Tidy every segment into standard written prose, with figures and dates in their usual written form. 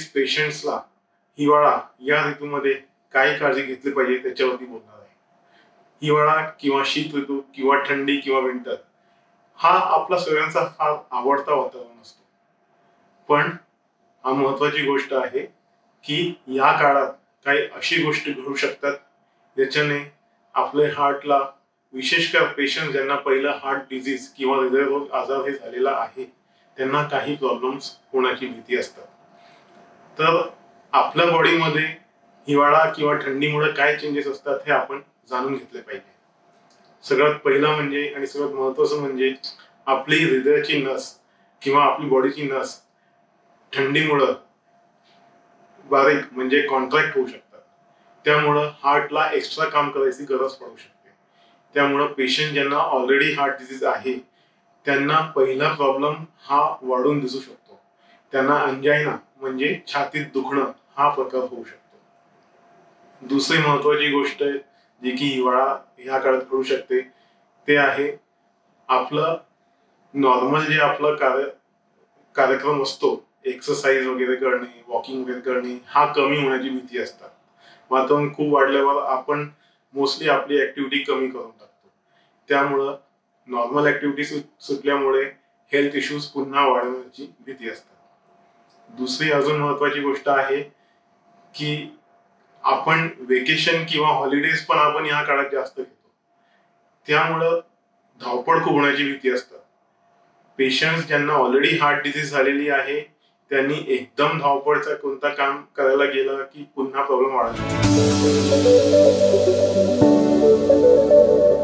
Disease पेशंट्सला हिवाळा या ऋतूमध्ये काय काळजी घेतली पाहिजे त्याच्यावरती बोलणार आहे. हिवाळा किंवा शीत ऋतू किंवा थंडी किंवा विंटर हा आपला सगळ्यांचा फार आवडता वातावरण असतो. पण हा महत्वाची गोष्ट आहे की या काळात काही अशी गोष्टी घडू शकतात ज्याच्याने आपल्या हार्टला, विशेषकर पेशंट ज्यांना पहिलं हार्ट डिझीज किंवा हृदयरोग आजार हे झालेला आहे त्यांना काही प्रॉब्लेम्स होण्याची भीती असतात. तर आपल्या बॉडीमध्ये हिवाळा किंवा थंडीमुळे काय चेंजेस असतात हे आपण जाणून घेतले पाहिजे. सगळ्यात पहिला म्हणजे आणि सगळ्यात महत्वाचं म्हणजे आपली हृदयाची नस किंवा आपली बॉडीची नस थंडीमुळे बारीक म्हणजे कॉन्ट्रॅक्ट होऊ शकतात. त्यामुळं हार्टला एक्स्ट्रा काम करायची गरज पडू शकते. त्यामुळं पेशंट ज्यांना ऑलरेडी हार्ट डिझीज आहे त्यांना पहिला प्रॉब्लेम हा वाढून दिसू शकतो. त्यांना अंजायना म्हणजे छातीत दुखणं हा प्रकार होऊ शकतो. दुसरी महत्वाची गोष्ट जी की हिवाळा ह्या काळात घडू शकते ते आहे आपलं नॉर्मल जे आपलं कार्यक्रम असतो, एक्सरसाइज वगैरे करणे, वॉकिंग वगैरे करणे हा कमी होण्याची भीती असतात. वातावरण खूप वाढल्यावर आपण मोस्टली आपली ऍक्टिव्हिटी कमी करून टाकतो. त्यामुळं नॉर्मल ऍक्टिव्हिटी सुटल्यामुळे हेल्थ इश्यूज पुन्हा वाढण्याची भीती असते. दुसरी अजून महत्वाची गोष्ट आहे की आपण वेकेशन किंवा हॉलिडेज पण आपण या काळात जास्त घेतो. त्यामुळं धावपळ खूप होण्याची भीती असते. पेशंट्स ज्यांना ऑलरेडी हार्ट डिझीज झालेली आहे त्यांनी एकदम धावपळचा कोणता काम करायला गेलं की पुन्हा प्रॉब्लेम वाढतो.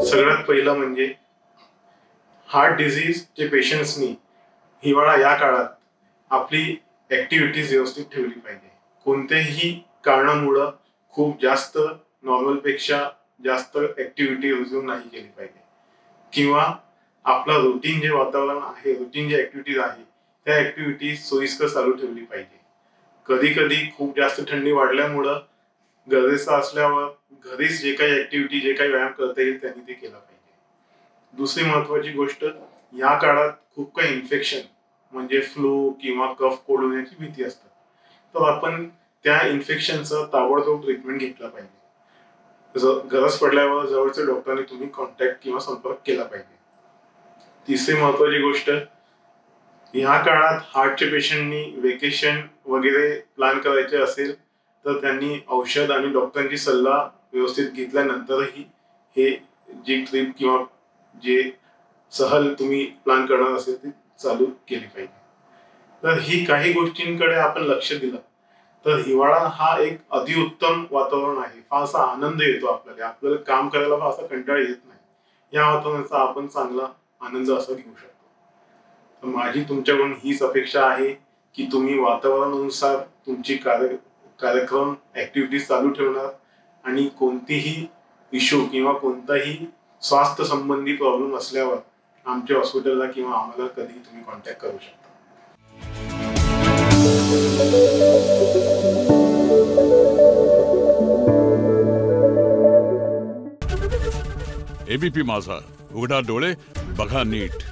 सगळ्यात पहिलं म्हणजे हार्ट डिझीजचे पेशंट्सनी हिवाळा या काळात आपली ऍक्टिव्हिटीज व्यवस्थित ठेवली पाहिजे. कोणत्याही कारणामुळं खूप जास्त नॉर्मल पेक्षा जास्त ऍक्टिव्हिटी रिझ्यूम नाही केली पाहिजे किंवा आपला रुटीन जे वातावरण आहे, रुटीन जे ऍक्टिव्हिटीज आहे त्या ऍक्टिव्हिटीज सोयीस्कर चालू ठेवली पाहिजे. कधी कधी खूप जास्त थंडी वाढल्यामुळं गरजेचं असल्यावर घरीच जे काही ऍक्टिव्हिटी, जे काही व्यायाम करता येईल त्यांनी ते केला पाहिजे. दुसरी महत्वाची गोष्ट, या काळात खूप काही इन्फेक्शन म्हणजे फ्लू किंवा कफ कोल्ड होण्याची भीती असते. तर आपण त्या इन्फेक्शनचं ताबडतोब ट्रीटमेंट घेतला पाहिजे. गरज पडल्यावर जवळच्या डॉक्टरने तुम्ही कॉन्टॅक्ट किंवा संपर्क केला पाहिजे. तिसरी महत्वाची गोष्ट, ह्या काळात हार्टच्या पेशंटनी वेकेशन वगैरे प्लॅन करायचे असेल तर त्यांनी औषध आणि डॉक्टरांची सल्ला व्यवस्थित घेतल्यानंतरही हे जी ट्रिप किंवा जे सहल तुम्ही प्लॅन करणार असेल ती चालू केली पाहिजे. तर ही काही गोष्टींकडे आपण लक्ष दिलं तर हिवाळा हा एक अतिउत्तम वातावरण आहे. फारसा आनंद येतो आपल्याला काम करायला फारसा कंटाळा येत नाही. या वातावरणाचा आपण चांगला आनंद असा घेऊ शकतो. तर माझी तुमच्याकडून हीच अपेक्षा आहे की तुम्ही वातावरणानुसार तुमची कार्यक्रम ऍक्टिव्हिटीज चालू ठेवणार आणि कोणतीही इश्यू किंवा कोणताही स्वास्थ्य संबंधी प्रॉब्लेम असल्यावर आमच्या हॉस्पिटलला किंवा आम्हाला कधी तुम्ही कॉन्टॅक्ट करू शकता. एबीपी माझा, उघडा डोळे बघा नीट.